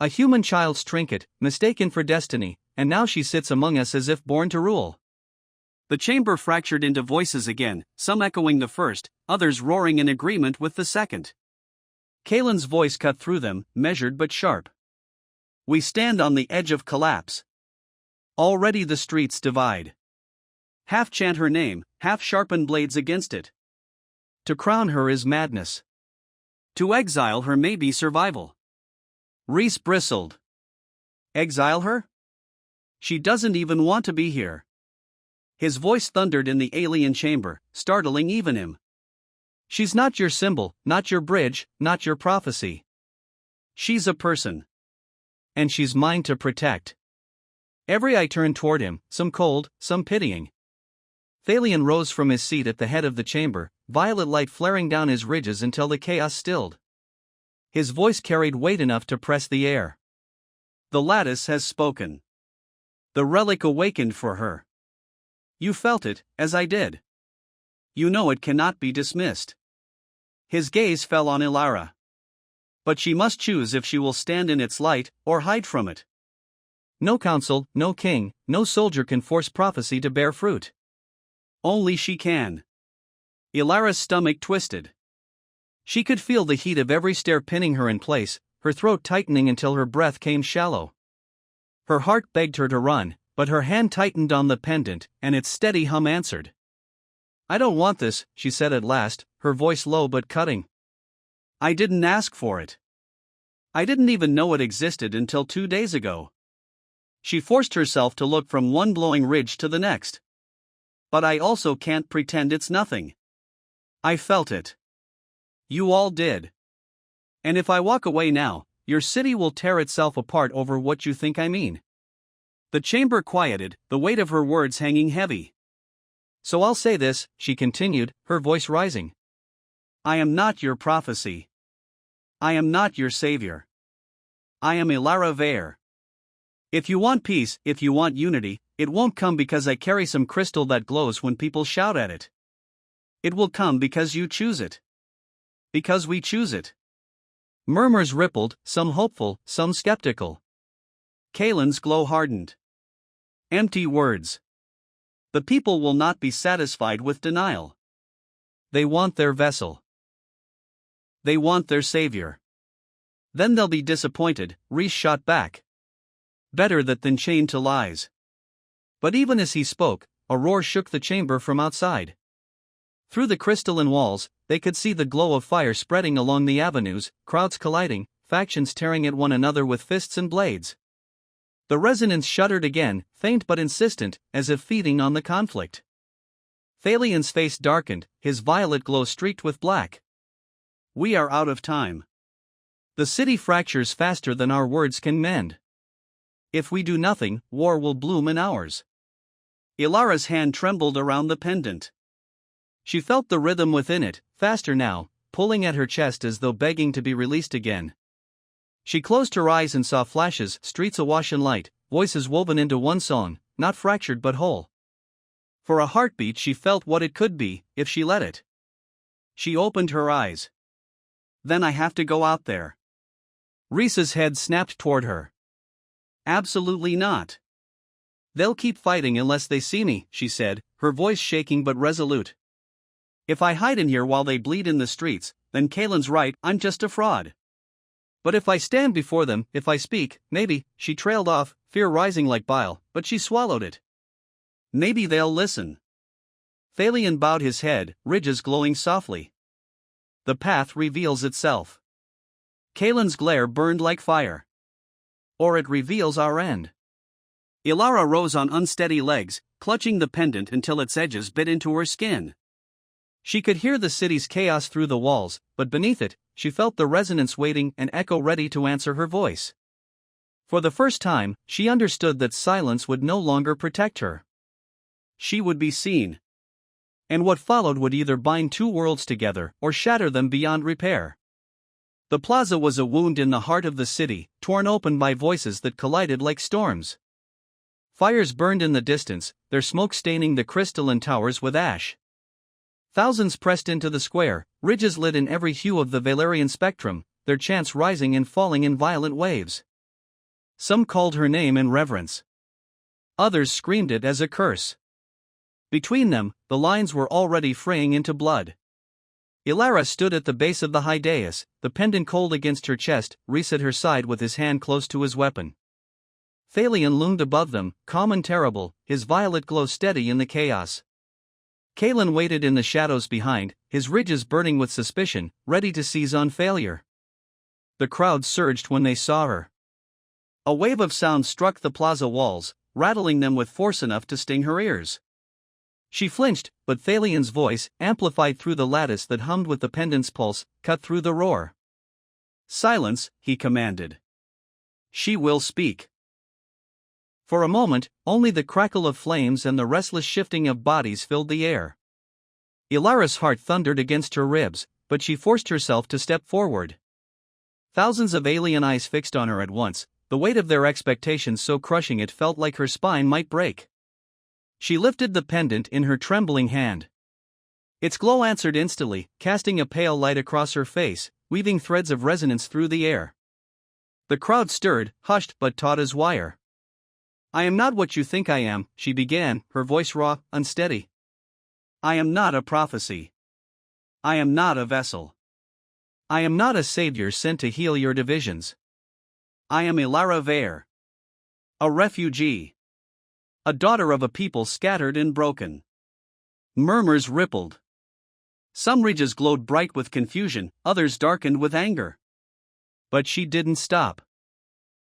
A human child's trinket, mistaken for destiny, and now she sits among us as if born to rule." The chamber fractured into voices again, some echoing the first, others roaring in agreement with the second. Kalen's voice cut through them, measured but sharp. "We stand on the edge of collapse. Already the streets divide. Half chant her name, half sharpen blades against it. To crown her is madness. To exile her may be survival." Reese bristled. "Exile her? She doesn't even want to be here." His voice thundered in the alien chamber, startling even him. "She's not your symbol, not your bridge, not your prophecy. She's a person. And she's mine to protect." Every eye turned toward him, some cold, some pitying. Thalion rose from his seat at the head of the chamber, violet light flaring down his ridges until the chaos stilled. His voice carried weight enough to press the air. "The lattice has spoken. The relic awakened for her. You felt it, as I did. You know it cannot be dismissed." His gaze fell on Ilara. "But she must choose if she will stand in its light, or hide from it." "No council, no king, no soldier can force prophecy to bear fruit." "Only she can." Ilara's stomach twisted. She could feel the heat of every stare pinning her in place, her throat tightening until her breath came shallow. Her heart begged her to run, but her hand tightened on the pendant, and its steady hum answered. "I don't want this," she said at last, her voice low but cutting. "I didn't ask for it. I didn't even know it existed until 2 days ago." She forced herself to look from one glowing ridge to the next. "But I also can't pretend it's nothing. I felt it. You all did. And if I walk away now, your city will tear itself apart over what you think I mean." The chamber quieted, the weight of her words hanging heavy. "So I'll say this," she continued, her voice rising. "I am not your prophecy. I am not your savior. I am Ilara Vare. If you want peace, if you want unity, it won't come because I carry some crystal that glows when people shout at it. It will come because you choose it. Because we choose it." Murmurs rippled, some hopeful, some skeptical. Kalen's glow hardened. Empty words. The people will not be satisfied with denial. They want their vessel. They want their savior. Then they'll be disappointed, Reese shot back. "Better that than chained to lies." But even as he spoke, a roar shook the chamber from outside. Through the crystalline walls, they could see the glow of fire spreading along the avenues, crowds colliding, factions tearing at one another with fists and blades. The resonance shuddered again, faint but insistent, as if feeding on the conflict. Thalian's face darkened, his violet glow streaked with black. We are out of time. The city fractures faster than our words can mend. If we do nothing, war will bloom in hours. Ilara's hand trembled around the pendant. She felt the rhythm within it, faster now, pulling at her chest as though begging to be released again. She closed her eyes and saw flashes, streets awash in light, voices woven into one song, not fractured but whole. For a heartbeat she felt what it could be, if she let it. She opened her eyes. Then I have to go out there. Risa's head snapped toward her. Absolutely not. They'll keep fighting unless they see me, she said, her voice shaking but resolute. If I hide in here while they bleed in the streets, then Kalen's right, I'm just a fraud. But if I stand before them, if I speak, maybe, she trailed off, fear rising like bile, but she swallowed it. Maybe they'll listen. Thalian bowed his head, ridges glowing softly. The path reveals itself. Kalen's glare burned like fire. Or it reveals our end. Ilara rose on unsteady legs, clutching the pendant until its edges bit into her skin. She could hear the city's chaos through the walls, but beneath it, she felt the resonance waiting and echo ready to answer her voice. For the first time, she understood that silence would no longer protect her. She would be seen. And what followed would either bind two worlds together or shatter them beyond repair. The plaza was a wound in the heart of the city, torn open by voices that collided like storms. Fires burned in the distance, their smoke staining the crystalline towers with ash. Thousands pressed into the square, ridges lit in every hue of the Valerian spectrum, their chants rising and falling in violent waves. Some called her name in reverence. Others screamed it as a curse. Between them, the lines were already fraying into blood. Ilara stood at the base of the high dais, the pendant cold against her chest, Rhys at her side with his hand close to his weapon. Thalian loomed above them, calm and terrible, his violet glow steady in the chaos. Kalen waited in the shadows behind, his ridges burning with suspicion, ready to seize on failure. The crowd surged when they saw her. A wave of sound struck the plaza walls, rattling them with force enough to sting her ears. She flinched, but Thalian's voice, amplified through the lattice that hummed with the pendant's pulse, cut through the roar. Silence, he commanded. She will speak. For a moment, only the crackle of flames and the restless shifting of bodies filled the air. Ilara's heart thundered against her ribs, but she forced herself to step forward. Thousands of alien eyes fixed on her at once, the weight of their expectations so crushing it felt like her spine might break. She lifted the pendant in her trembling hand. Its glow answered instantly, casting a pale light across her face, weaving threads of resonance through the air. The crowd stirred, hushed but taut as wire. I am not what you think I am, she began, her voice raw, unsteady. I am not a prophecy. I am not a vessel. I am not a savior sent to heal your divisions. I am Ilara Vare. A refugee. A daughter of a people scattered and broken. Murmurs rippled. Some ridges glowed bright with confusion, others darkened with anger. But she didn't stop.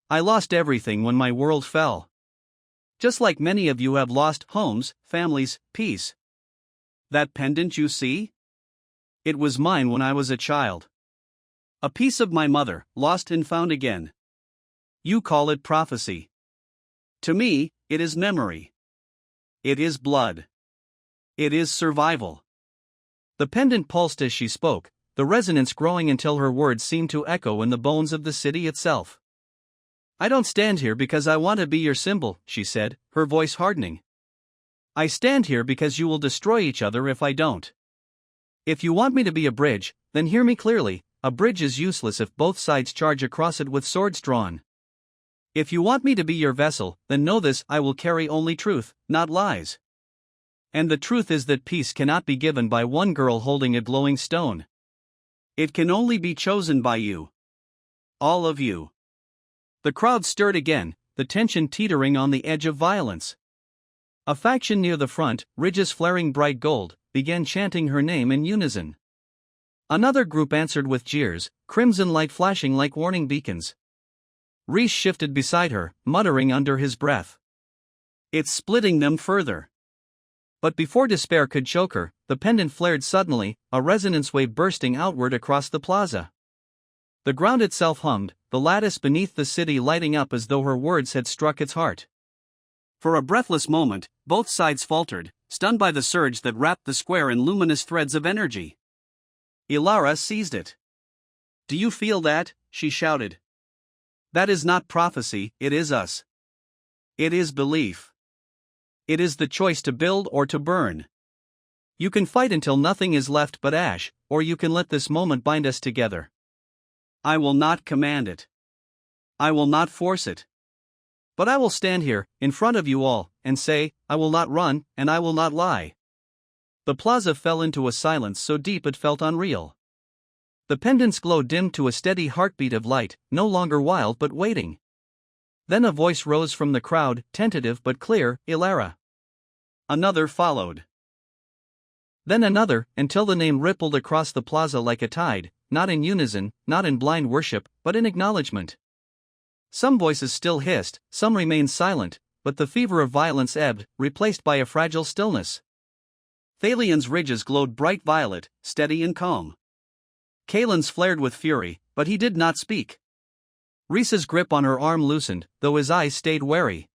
I lost everything when my world fell. Just like many of you have lost homes, families, peace. That pendant you see? It was mine when I was a child. A piece of my mother, lost and found again. You call it prophecy. To me, it is memory. It is blood. It is survival. The pendant pulsed as she spoke, the resonance growing until her words seemed to echo in the bones of the city itself. I don't stand here because I want to be your symbol, she said, her voice hardening. I stand here because you will destroy each other if I don't. If you want me to be a bridge, then hear me clearly, a bridge is useless if both sides charge across it with swords drawn. If you want me to be your vessel, then know this, I will carry only truth, not lies. And the truth is that peace cannot be given by one girl holding a glowing stone. It can only be chosen by you. All of you. The crowd stirred again, the tension teetering on the edge of violence. A faction near the front, ridges flaring bright gold, began chanting her name in unison. Another group answered with jeers, crimson light flashing like warning beacons. Rhys shifted beside her, muttering under his breath. It's splitting them further. But before despair could choke her, the pendant flared suddenly, a resonance wave bursting outward across the plaza. The ground itself hummed, the lattice beneath the city lighting up as though her words had struck its heart. For a breathless moment, both sides faltered, stunned by the surge that wrapped the square in luminous threads of energy. Ilara seized it. "Do you feel that?" she shouted. "That is not prophecy, it is us. It is belief. It is the choice to build or to burn. You can fight until nothing is left but ash, or you can let this moment bind us together. I will not command it. I will not force it. But I will stand here, in front of you all, and say, I will not run, and I will not lie." The plaza fell into a silence so deep it felt unreal. The pendant's glow dimmed to a steady heartbeat of light, no longer wild but waiting. Then a voice rose from the crowd, tentative but clear, "Ilara." Another followed. Then another, until the name rippled across the plaza like a tide, not in unison, not in blind worship, but in acknowledgement. Some voices still hissed, some remained silent, but the fever of violence ebbed, replaced by a fragile stillness. Thalian's ridges glowed bright violet, steady and calm. Kaelin's flared with fury, but he did not speak. Rhys's grip on her arm loosened, though his eyes stayed wary.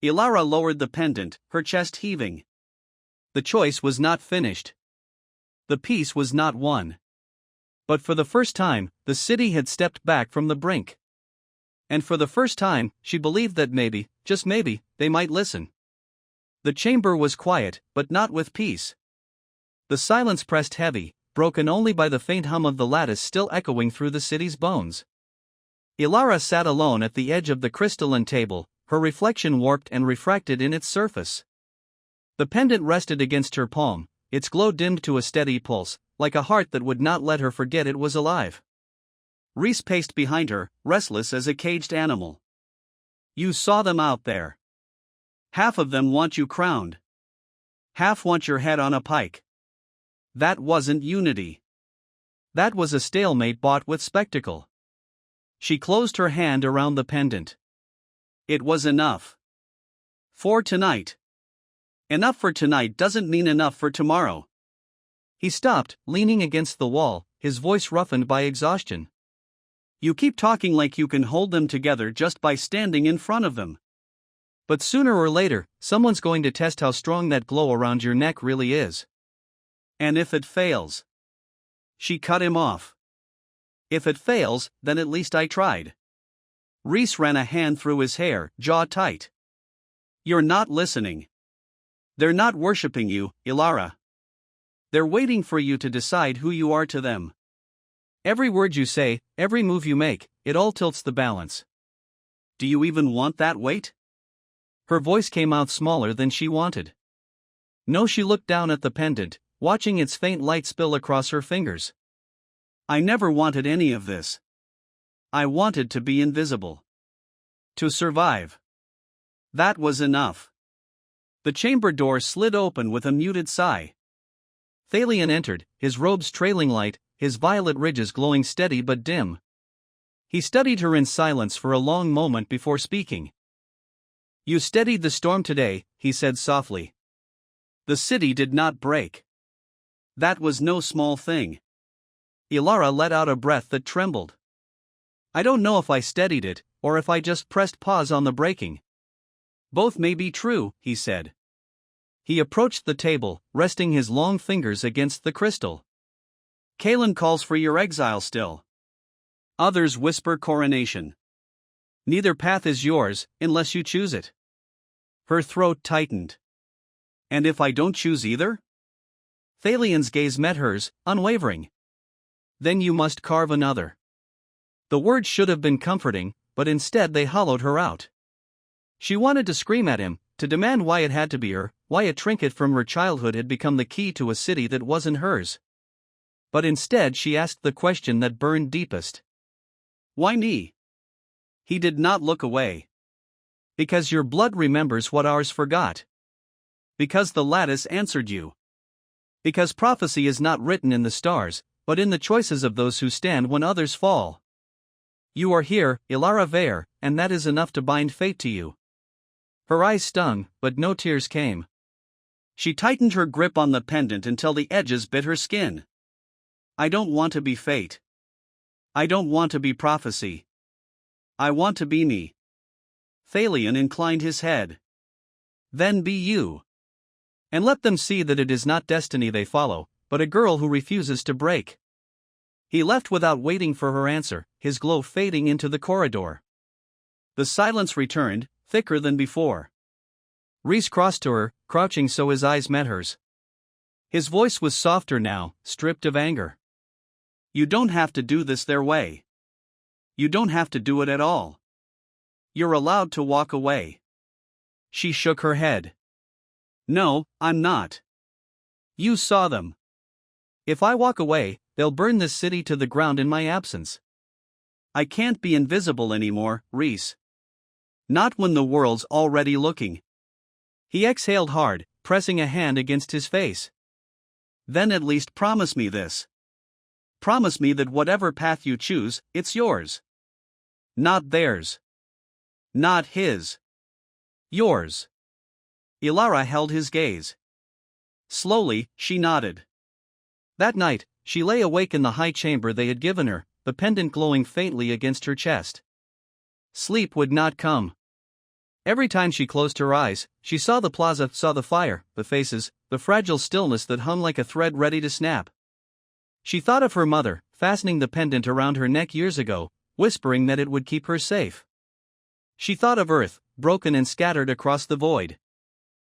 Ilara lowered the pendant, her chest heaving. The choice was not finished. The peace was not won. But for the first time, the city had stepped back from the brink. And for the first time, she believed that maybe, just maybe, they might listen. The chamber was quiet, but not with peace. The silence pressed heavy, broken only by the faint hum of the lattice still echoing through the city's bones. Ilara sat alone at the edge of the crystalline table, her reflection warped and refracted in its surface. The pendant rested against her palm, its glow dimmed to a steady pulse, like a heart that would not let her forget it was alive. Rhys paced behind her, restless as a caged animal. "You saw them out there. Half of them want you crowned. Half want your head on a pike. That wasn't unity. That was a stalemate bought with spectacle." She closed her hand around the pendant. "It was enough. For tonight. Enough for tonight doesn't mean enough for tomorrow." He stopped, leaning against the wall, his voice roughened by exhaustion. "You keep talking like you can hold them together just by standing in front of them. But sooner or later, someone's going to test how strong that glow around your neck really is. And if it fails..." She cut him off. "If it fails, then at least I tried." Rhys ran a hand through his hair, jaw tight. "You're not listening. They're not worshipping you, Ilara. They're waiting for you to decide who you are to them. Every word you say, every move you make, it all tilts the balance. Do you even want that weight?" Her voice came out smaller than she wanted. No, she looked down at the pendant, watching its faint light spill across her fingers. "I never wanted any of this. I wanted to be invisible. To survive. That was enough." The chamber door slid open with a muted sigh. Thalian entered, his robes trailing light, his violet ridges glowing steady but dim. He studied her in silence for a long moment before speaking. "You steadied the storm today," he said softly. "The city did not break. That was no small thing." Ilara let out a breath that trembled. "I don't know if I steadied it, or if I just pressed pause on the breaking." "Both may be true," he said. He approached the table, resting his long fingers against the crystal. "Kaelin calls for your exile still. Others whisper coronation. Neither path is yours, unless you choose it." Her throat tightened. "And if I don't choose either?" Thalian's gaze met hers, unwavering. "Then you must carve another." The words should have been comforting, but instead they hollowed her out. She wanted to scream at him, to demand why it had to be her, why a trinket from her childhood had become the key to a city that wasn't hers. But instead she asked the question that burned deepest. "Why me?" He did not look away. "Because your blood remembers what ours forgot. Because the lattice answered you. Because prophecy is not written in the stars, but in the choices of those who stand when others fall. You are here, Ilara Vare, and that is enough to bind fate to you. Her eyes stung, but no tears came. She tightened her grip on the pendant until the edges bit her skin. I don't want to be fate. I don't want to be prophecy. I want to be me. Thalion inclined his head. Then be you. And let them see that it is not destiny they follow, but a girl who refuses to break. He left without waiting for her answer, his glow fading into the corridor. The silence returned, thicker than before. Rhys crossed to her, crouching so his eyes met hers. His voice was softer now, stripped of anger. You don't have to do this their way. You don't have to do it at all. You're allowed to walk away. She shook her head. No, I'm not. You saw them. If I walk away, they'll burn this city to the ground in my absence. I can't be invisible anymore, Rhys. Not when the world's already looking. He exhaled hard, pressing a hand against his face. Then at least promise me this. Promise me that whatever path you choose, it's yours. Not theirs. Not his. Yours. Ilara held his gaze. Slowly, she nodded. That night, she lay awake in the high chamber they had given her, the pendant glowing faintly against her chest. Sleep would not come. Every time she closed her eyes, she saw the plaza, saw the fire, the faces, the fragile stillness that hung like a thread ready to snap. She thought of her mother, fastening the pendant around her neck years ago, whispering that it would keep her safe. She thought of Earth, broken and scattered across the void.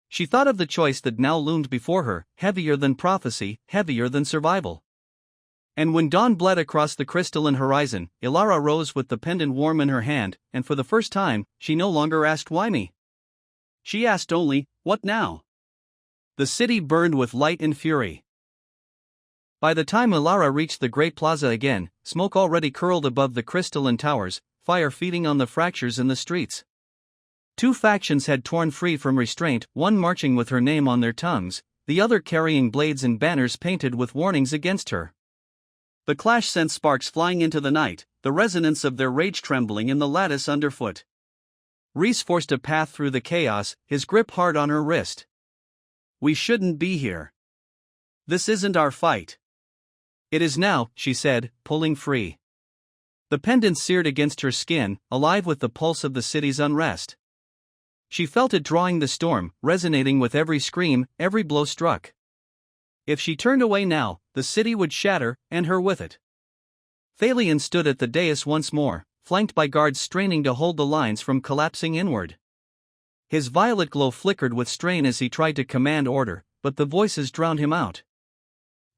She thought of the choice that now loomed before her, heavier than prophecy, heavier than survival. And when dawn bled across the crystalline horizon, Ilara rose with the pendant warm in her hand, and for the first time, she no longer asked why me. She asked only, what now? The city burned with light and fury. By the time Ilara reached the great plaza again, smoke already curled above the crystalline towers, fire feeding on the fractures in the streets. Two factions had torn free from restraint, one marching with her name on their tongues, the other carrying blades and banners painted with warnings against her. The clash sent sparks flying into the night, the resonance of their rage trembling in the lattice underfoot. Rhys forced a path through the chaos, his grip hard on her wrist. We shouldn't be here. This isn't our fight. It is now, she said, pulling free. The pendant seared against her skin, alive with the pulse of the city's unrest. She felt it drawing the storm, resonating with every scream, every blow struck. If she turned away now, the city would shatter, and her with it. Thalion stood at the dais once more, flanked by guards straining to hold the lines from collapsing inward. His violet glow flickered with strain as he tried to command order, but the voices drowned him out.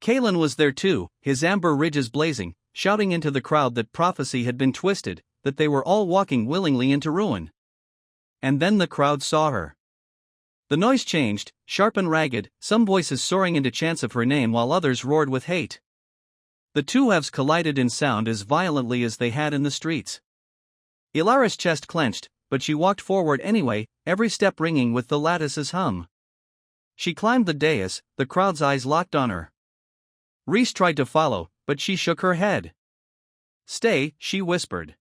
Kalen was there too, his amber ridges blazing, shouting into the crowd that prophecy had been twisted, that they were all walking willingly into ruin. And then the crowd saw her. The noise changed, sharp and ragged, some voices soaring into chants of her name while others roared with hate. The two halves collided in sound as violently as they had in the streets. Ilara's chest clenched, but she walked forward anyway, every step ringing with the lattice's hum. She climbed the dais, the crowd's eyes locked on her. Rhys tried to follow, but she shook her head. Stay, she whispered.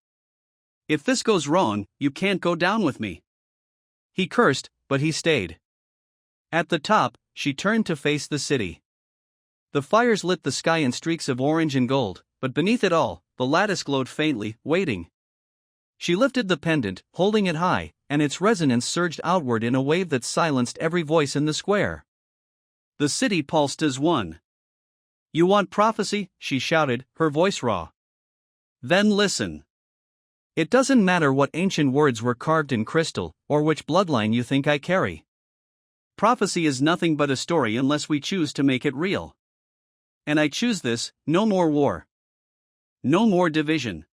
If this goes wrong, you can't go down with me. He cursed, but he stayed. At the top, she turned to face the city. The fires lit the sky in streaks of orange and gold, but beneath it all, the lattice glowed faintly, waiting. She lifted the pendant, holding it high, and its resonance surged outward in a wave that silenced every voice in the square. The city pulsed as one. You want prophecy? She shouted, her voice raw. Then listen. It doesn't matter what ancient words were carved in crystal, or which bloodline you think I carry. Prophecy is nothing but a story unless we choose to make it real. And I choose this: no more war. No more division.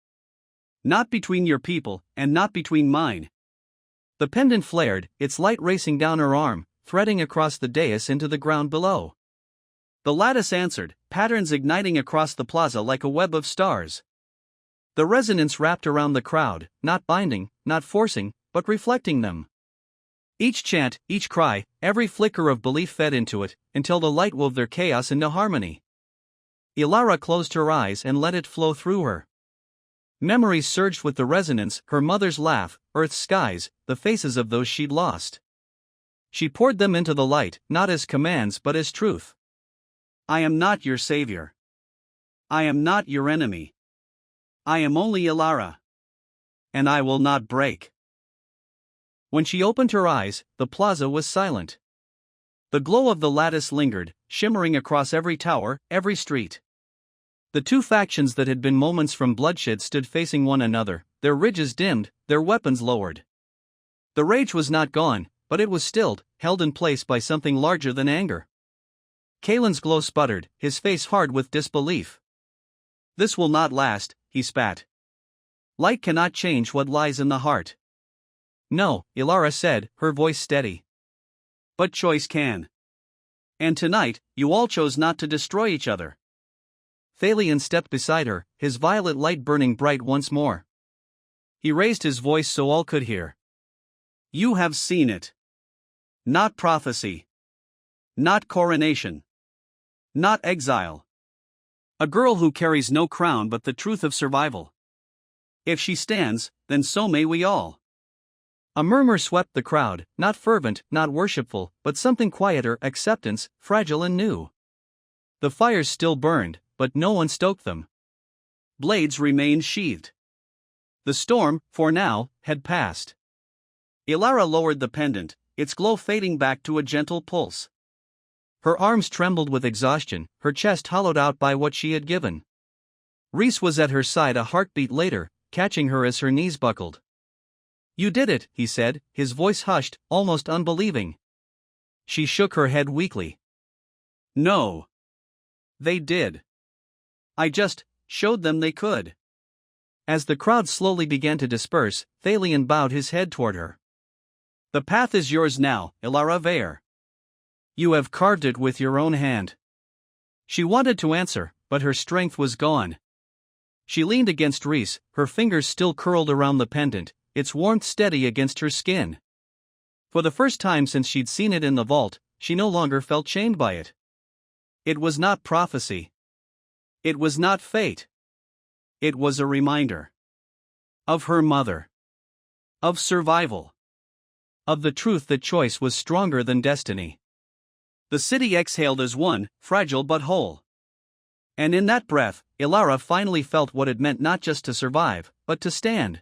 Not between your people, and not between mine. The pendant flared, its light racing down her arm, threading across the dais into the ground below. The lattice answered, patterns igniting across the plaza like a web of stars. The resonance wrapped around the crowd, not binding, not forcing, but reflecting them. Each chant, each cry, every flicker of belief fed into it, until the light wove their chaos into harmony. Ilara closed her eyes and let it flow through her. Memories surged with the resonance, her mother's laugh, Earth's skies, the faces of those she'd lost. She poured them into the light, not as commands but as truth. I am not your savior. I am not your enemy. I am only Ilara. And I will not break. When she opened her eyes, the plaza was silent. The glow of the lattice lingered, shimmering across every tower, every street. The two factions that had been moments from bloodshed stood facing one another, their ridges dimmed, their weapons lowered. The rage was not gone, but it was stilled, held in place by something larger than anger. Kalen's glow sputtered, his face hard with disbelief. This will not last, he spat. Light cannot change what lies in the heart. No, Ilara said, her voice steady. But choice can. And tonight, you all chose not to destroy each other. Thalion stepped beside her, his violet light burning bright once more. He raised his voice so all could hear. You have seen it. Not prophecy. Not coronation. Not exile. A girl who carries no crown but the truth of survival. If she stands, then so may we all. A murmur swept the crowd, not fervent, not worshipful, but something quieter, acceptance, fragile and new. The fires still burned, but no one stoked them. Blades remained sheathed. The storm, for now, had passed. Ilara lowered the pendant, its glow fading back to a gentle pulse. Her arms trembled with exhaustion, her chest hollowed out by what she had given. Rhys was at her side a heartbeat later, catching her as her knees buckled. You did it, he said, his voice hushed, almost unbelieving. She shook her head weakly. No. They did. I just showed them they could. As the crowd slowly began to disperse, Thalion bowed his head toward her. The path is yours now, Ilara Vare. You have carved it with your own hand. She wanted to answer, but her strength was gone. She leaned against Rhys, her fingers still curled around the pendant, its warmth steady against her skin. For the first time since she'd seen it in the vault, she no longer felt chained by it. It was not prophecy. It was not fate. It was a reminder. Of her mother. Of survival. Of the truth that choice was stronger than destiny. The city exhaled as one, fragile but whole. And in that breath, Ilara finally felt what it meant not just to survive, but to stand.